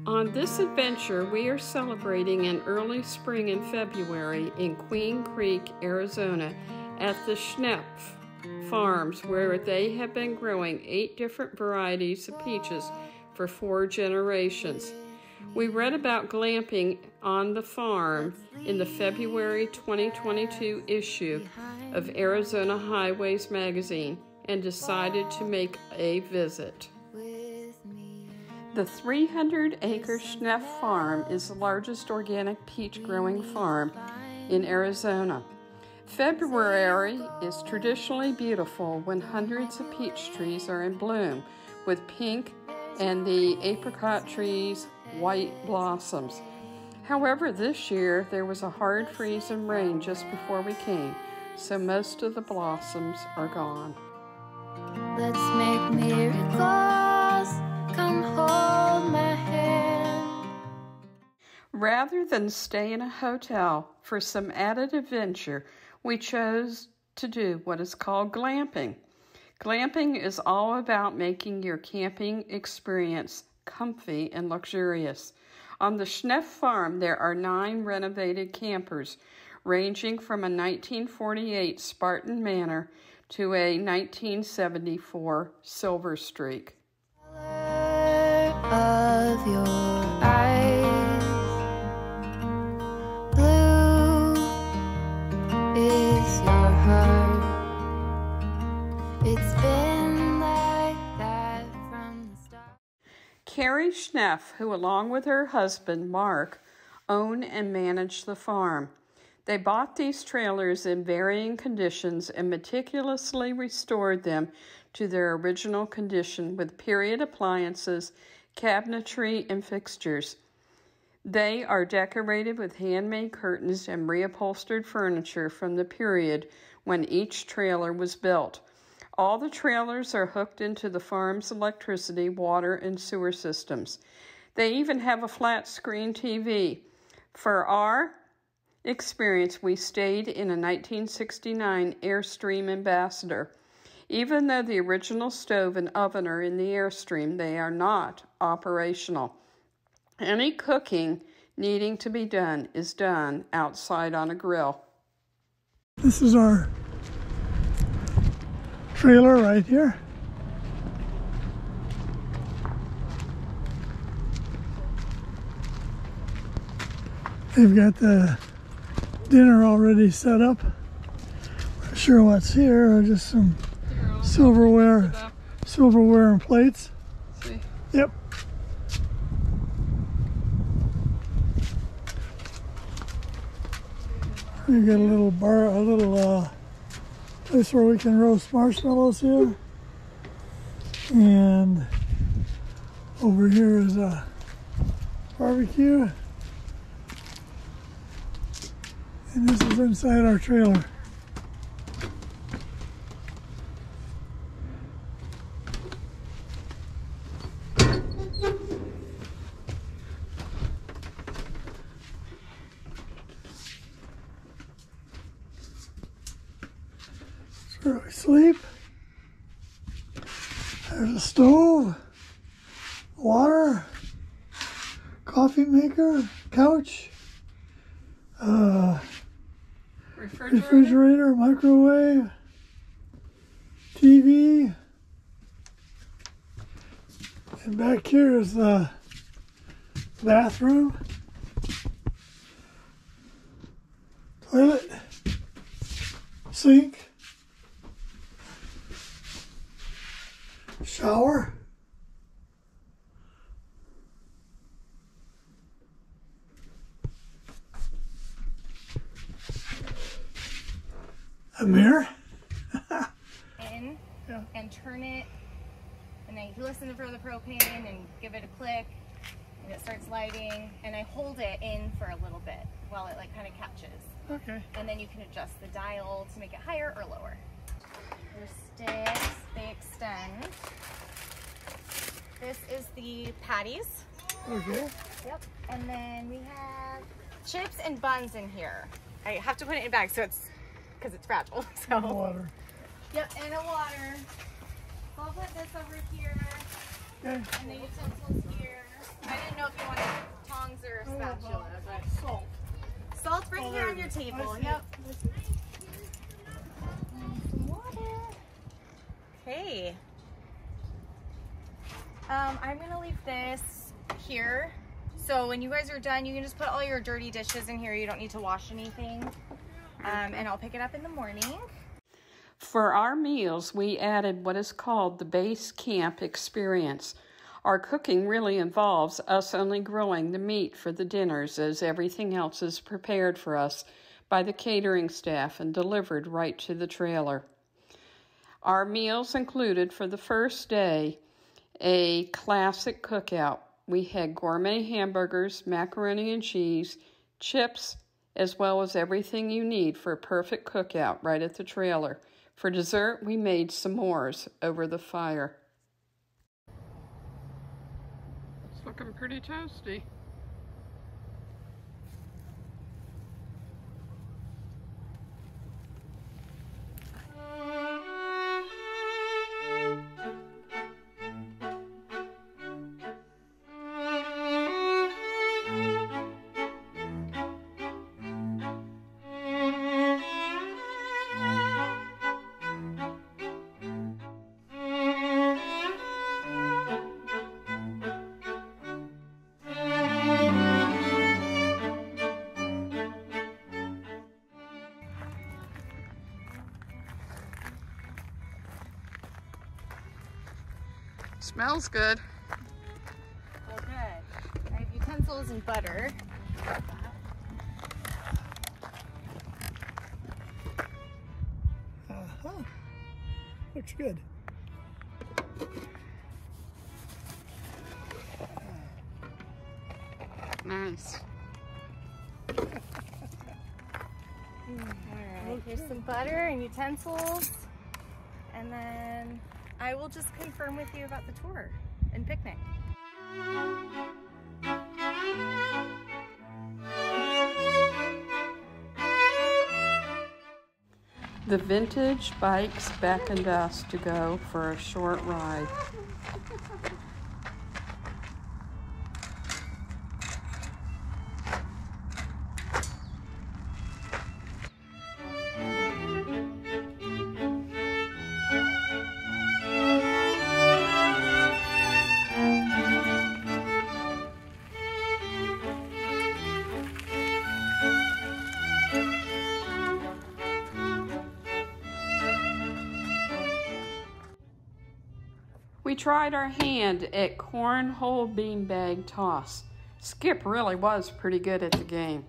On this adventure, we are celebrating an early spring in February in Queen Creek, Arizona at the Schnepf Farms, where they have been growing 8 different varieties of peaches for 4 generations. We read about glamping on the farm in the February 2022 issue of Arizona Highways magazine and decided to make a visit. The 300-acre Schnepf Farm is the largest organic peach growing farm in Arizona. February is traditionally beautiful when hundreds of peach trees are in bloom with pink and the apricot trees' white blossoms. However, this year there was a hard freeze and rain just before we came, so most of the blossoms are gone. Let's make miracles, come hold my hand. Rather than stay in a hotel for some added adventure, we chose to do what is called glamping. Glamping is all about making your camping experience comfy and luxurious. On the Schnepf Farm, there are 9 renovated campers, ranging from a 1948 Spartan Manor to a 1974 Silver Streak. Color of your eyes, blue is your heart. It's been like that from the start. Carrie Schnepf, who along with her husband, Mark, own and manage the farm. They bought these trailers in varying conditions and meticulously restored them to their original condition with period appliances, cabinetry, and fixtures. They are decorated with handmade curtains and reupholstered furniture from the period when each trailer was built. All the trailers are hooked into the farm's electricity, water, and sewer systems. They even have a flat-screen TV. For our experience, we stayed in a 1969 Airstream Ambassador. Even though the original stove and oven are in the Airstream, they are not operational. Any cooking needing to be done is done outside on a grill. This is our trailer right here. They've got the dinner already set up. Not sure what's here, or just some silverware and plates. See? Yep. We got a little place where we can roast marshmallows here, and over here is a barbecue. And this is inside our trailer. That's where we sleep. There's a stove, water, coffee maker, couch, refrigerator, microwave, TV, and back here is the bathroom, toilet, sink, shower, a mirror. In and turn it, and then you listen for the propane and give it a click, and it starts lighting, and I hold it in for a little bit while it like kind of catches. Okay. And then you can adjust the dial to make it higher or lower. There's sticks, they extend. This is the patties. Okay. Yep. And then we have chips and buns in here. I have to put it in a bag so it's because it's fragile. So. And water. Yep, and a water. So I'll put this over here. Okay. And the utensils here. I didn't know if you wanted spatula, but Salt. salt's right here on your table. Yep. Some water. Okay. I'm gonna leave this here. So when you guys are done, you can just put all your dirty dishes in here. You don't need to wash anything. And I'll pick it up in the morning. For our meals, we added what is called the base camp experience. Our cooking really involves us only grilling the meat for the dinners, as everything else is prepared for us by the catering staff and delivered right to the trailer. Our meals included, for the first day, a classic cookout. We had gourmet hamburgers, macaroni and cheese, chips, as well as everything you need for a perfect cookout right at the trailer. For dessert, we made s'mores over the fire. It's looking pretty toasty. Smells good. Well, good. I have utensils and butter. Uh-huh. Looks good. Nice. Alright, here's some butter and utensils. And then I will just confirm with you about the tour and picnic. The vintage bikes beckoned us to go for a short ride. We tried our hand at cornhole beanbag toss. Skip really was pretty good at the game.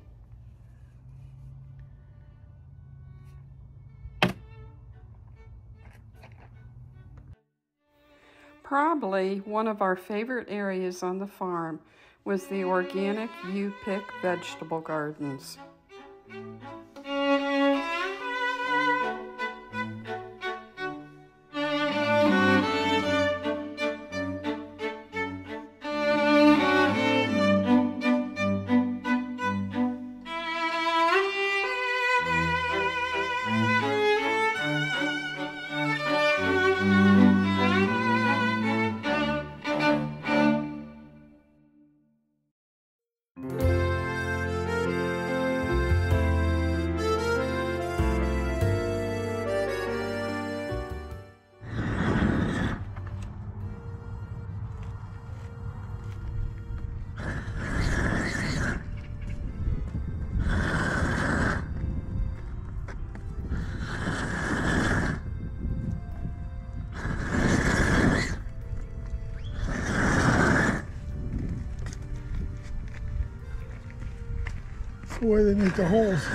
Probably one of our favorite areas on the farm was the organic you-pick vegetable gardens. The way they make the holes.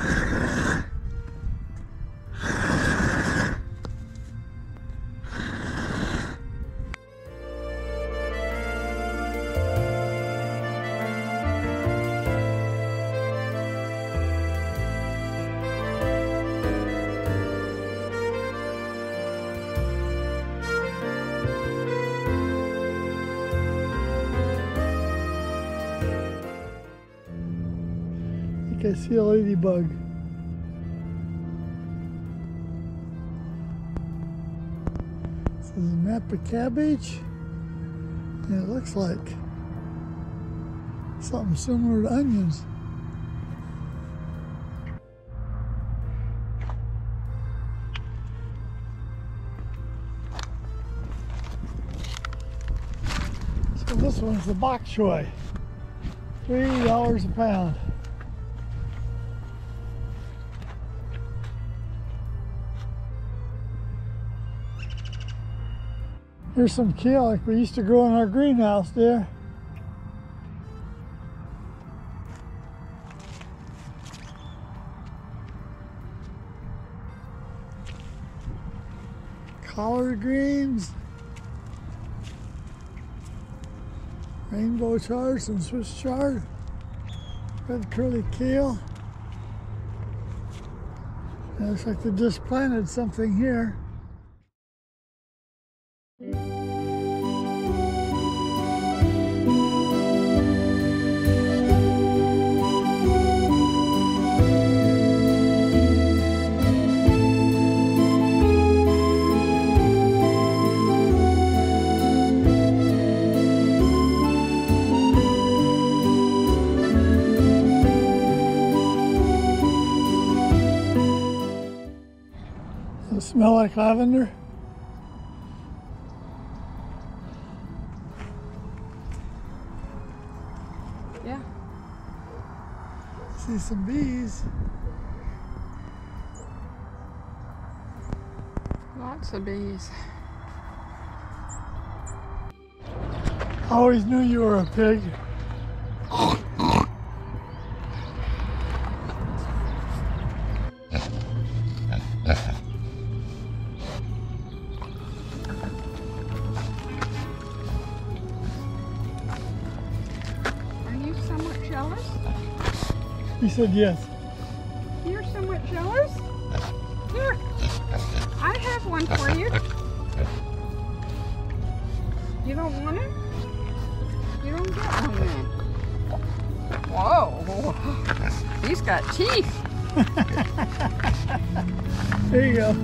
I see a ladybug. This is a map of cabbage, and it looks like Something similar to onions. So this one's the bok choy, $3 a pound. Here's some kale like we used to grow in our greenhouse there. Collard greens, rainbow chard, some Swiss chard, red curly kale. It looks like they just planted something here. Does it smell like lavender? Yeah. See some bees. Lots of bees. I always knew you were a pig. Jealous? He said yes. You're somewhat jealous? Here, I have one for you. You don't want it? You don't get one then. Whoa, he's got teeth. There you go.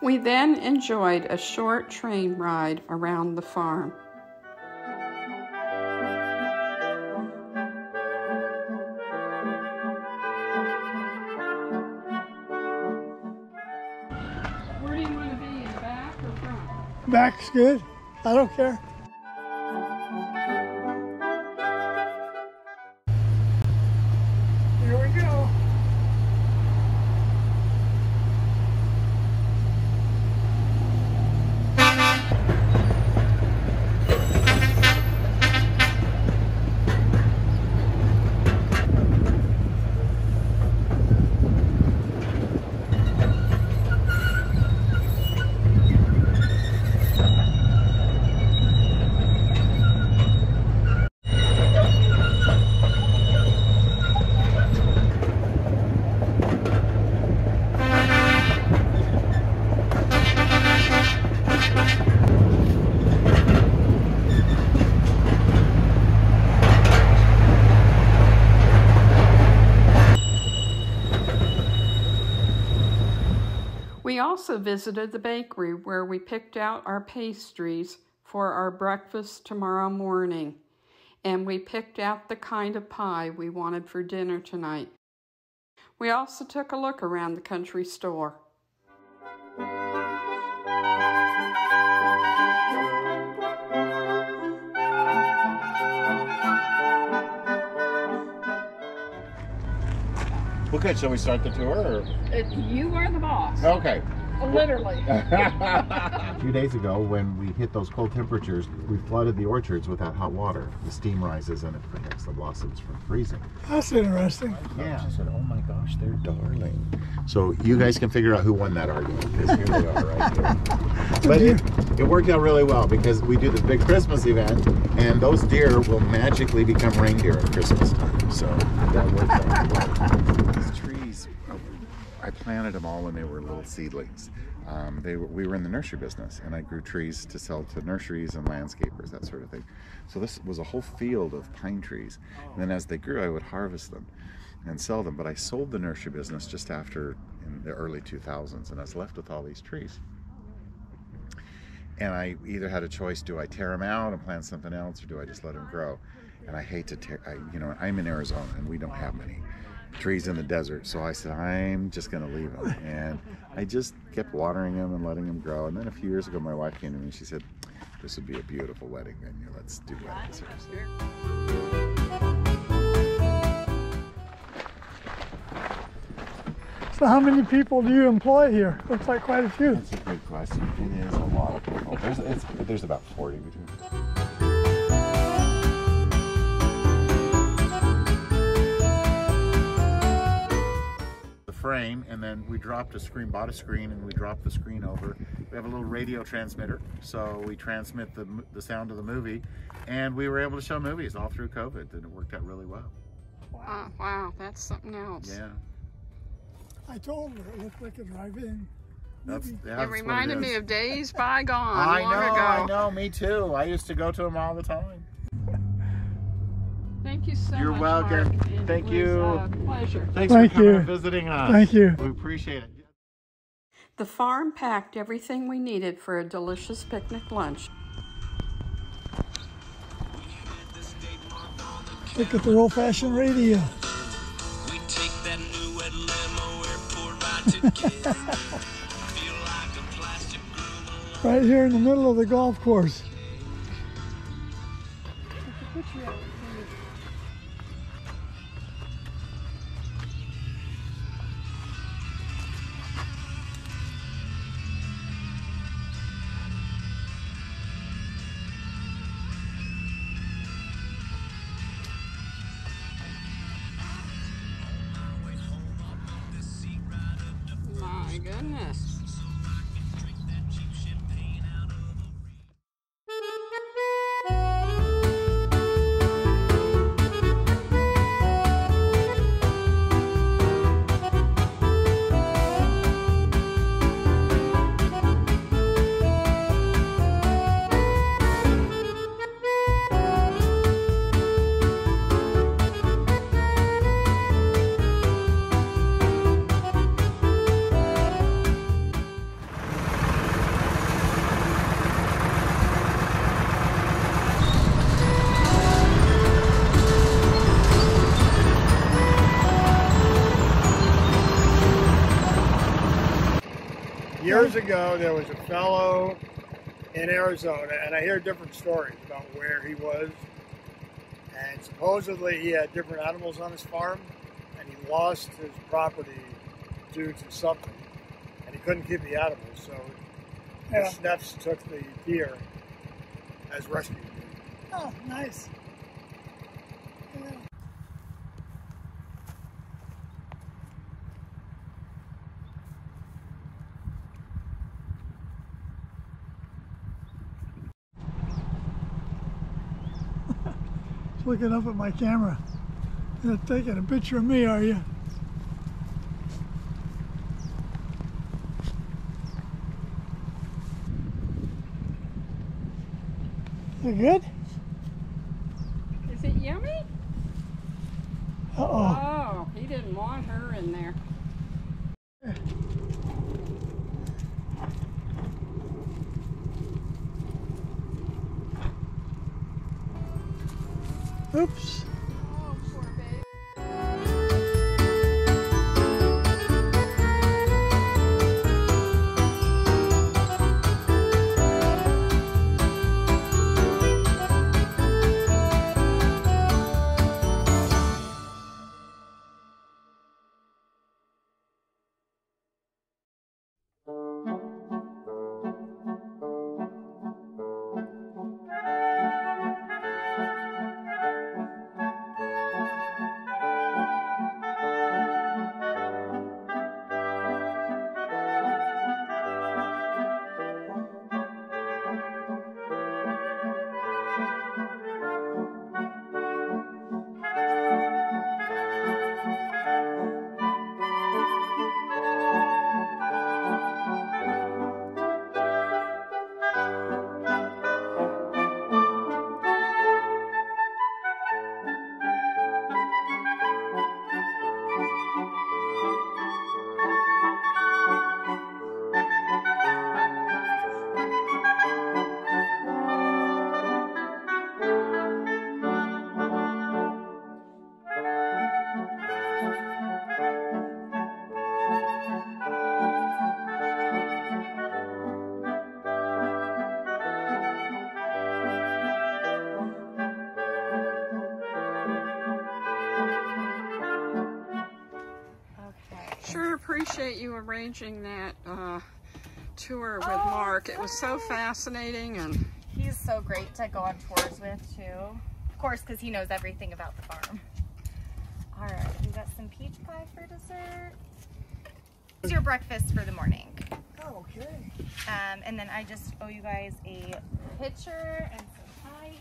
We then enjoyed a short train ride around the farm. Where do you want to be, in the back or front? Back's good. I don't care. Here we go. We also visited the bakery where we picked out our pastries for our breakfast tomorrow morning. And we picked out the kind of pie we wanted for dinner tonight. We also took a look around the country store. Okay, shall we start the tour? Or? You are the boss. Okay. Literally. A few days ago, when we hit those cold temperatures, we flooded the orchards with that hot water. The steam rises and it protects the blossoms from freezing. That's interesting. Yeah. I said, oh my gosh, they're darling. So you guys can figure out who won that argument, because here they are right here. But it worked out really well, because we do this big Christmas event, and those deer will magically become reindeer at Christmas time. So that worked out well. These trees, I planted them all when they were little seedlings. We were in the nursery business, and I grew trees to sell to nurseries and landscapers, that sort of thing. So this was a whole field of pine trees. And then as they grew, I would harvest them and sell them. But I sold the nursery business just after, in the early 2000s, and I was left with all these trees. And I either had a choice: do I tear them out and plant something else, or do I just let them grow? And I hate to tear. I'm in Arizona, and we don't have many trees in the desert, so I said I'm just going to leave them, and I just kept watering them and letting them grow. And then a few years ago, my wife came to me and she said, "This would be a beautiful wedding venue. Let's do weddings here." So how many people do you employ here? Looks like quite a few. That's a good question. It is a lot of people. There's about 40 between. Frame, and then we dropped a screen, bought a screen, and we dropped the screen over. We have a little radio transmitter, so we transmit the sound of the movie, and we were able to show movies all through COVID, and it worked out really well. Wow, that's something else. Yeah. I told her it looked like a drive-in. It reminded me of days bygone, long ago. I know, me too. I used to go to them all the time. Thank you so much. You're welcome. Mark. Thank you. It was a pleasure. Thanks for coming and visiting us. Thank you. We appreciate it. The farm packed everything we needed for a delicious picnic lunch. Look at the old-fashioned radio. We take that new red limo airport ride together. Feel like a plastic groove. Right here in the middle of the golf course. My goodness. Years ago, there was a fellow in Arizona, and I hear different stories about where he was. And supposedly he had different animals on his farm, and he lost his property due to something, and he couldn't keep the animals. So the Schnepfs took the deer as rescue deer. Oh, nice. Yeah. Looking up at my camera. You're taking a picture of me, are you? Is it good? Is it yummy? Uh-oh. Oh, he didn't want her in there. Oops. Oh, poor baby. Sure appreciate you arranging that tour with Mark. It was so fascinating, and he's so great to go on tours with too. Of course, because he knows everything about the farm. All right, we got some peach pie for dessert. It's your breakfast for the morning. Oh, okay. And then I just owe you guys a pitcher and some pies.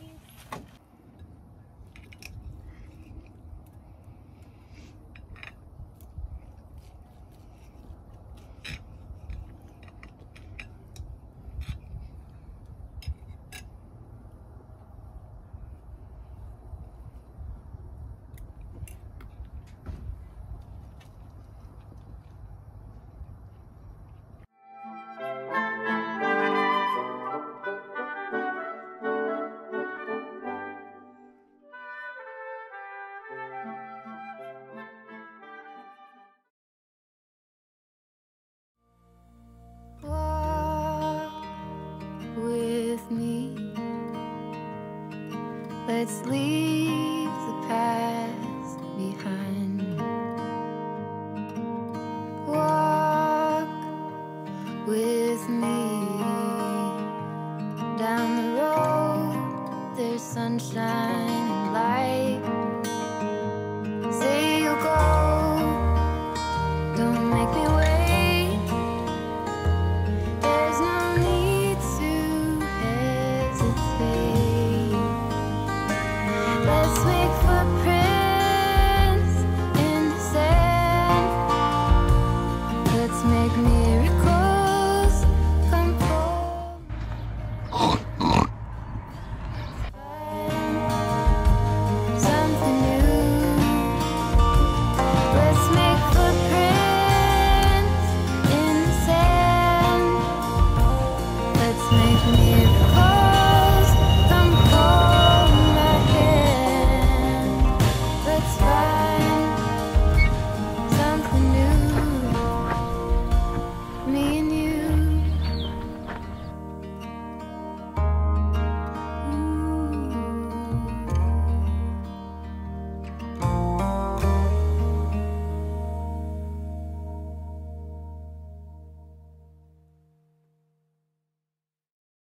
Walk with me. Let's leave.